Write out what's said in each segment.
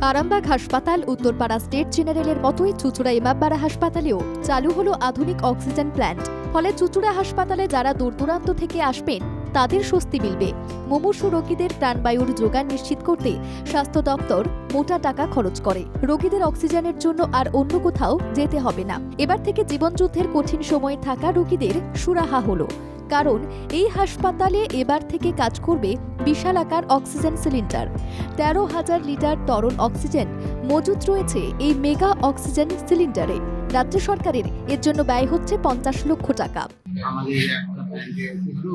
আরামবাগ হাসপাতাল উত্তরপাড়া স্টেট জেনারেলের মতোই চুঁচুড়া ইমামবাড়া হাসপাতালেও চালু হলো আধুনিক অক্সিজেন প্ল্যান্ট। ফলে চুঁচুড়া হাসপাতালে যারা দূরদূরান্ত থেকে আসবেন তাদের স্বস্তি মিলবে। মুমূর্ষু রোগীদের প্রাণবায়ুর যোগান নিশ্চিত করতে স্বাস্থ্য দপ্তর মোটা টাকা খরচ করে। রোগীদের অক্সিজেনের জন্য আর অন্য কোথাও যেতে হবে না। এবার থেকে জীবনযুদ্ধের কঠিন সময়ে থাকা রোগীদের সুরাহা হলো, কারণ এই হাসপাতালে এবার থেকে কাজ করবে বিশাল আকার অক্সিজেন সিলিন্ডার। 13,000 লিটার তরল অক্সিজেন মজুত রয়েছে এই মেগা অক্সিজেন সিলিন্ডারে। রাজ্য সরকারের এর জন্য ব্যয় হচ্ছে 50 লক্ষ টাকা। আমাদের একটা প্ল্যান্টে এসেছিল,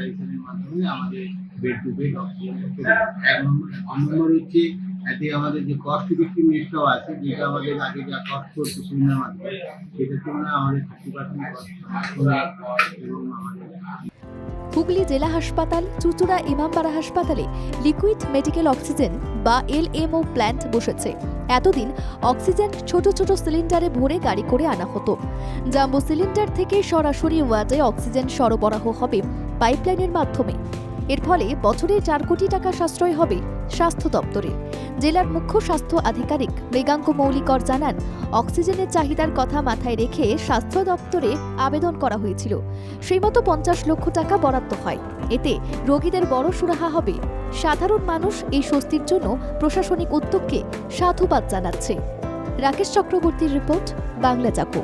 এখানের মাধ্যমে আমাদের বেড টু বেড অক্সিজেন এক নম্বর হচ্ছে এতে আমাদের যে কস্ট ইফেক্টিভনেসটাও আছে, যেটা আমাদের আগে যা কস্ট করছে সিলিন্ডার মাধ্যমে সেটার তুলনায় আমাদের 30% কস্ট এবং আমাদের হুগলি জেলা হাসপাতাল চুঁচুড়া ইমামবাড়া হাসপাতালে লিকুইড মেডিকেল অক্সিজেন বা LMO প্ল্যান্ট বসেছে। এতদিন অক্সিজেন ছোট ছোট সিলিন্ডারে ভরে গাড়ি করে আনা হতো। জাম্বো সিলিন্ডার থেকে সরাসরি ওয়ার্ডে অক্সিজেন সরবরাহ হবে পাইপলাইনের মাধ্যমে। এর ফলে বছরে 4 কোটি টাকা সাশ্রয় হবে স্বাস্থ্য দপ্তরে। জেলার মুখ্য স্বাস্থ্য আধিকারিক মৃগাঙ্ক মৌলিকর জানান, অক্সিজেনের চাহিদার কথা মাথায় রেখে স্বাস্থ্য দপ্তরে আবেদন করা হয়েছিল। সেই মতো 50 লক্ষ টাকা বরাদ্দ হয়। এতে রোগীদের বড় সুরাহা হবে। সাধারণ মানুষ এই স্বস্তির জন্য প্রশাসনিক উদ্যোগকে সাধুবাদ জানাচ্ছে। রাকেশ চক্রবর্তীর রিপোর্ট, বাংলা জাগো।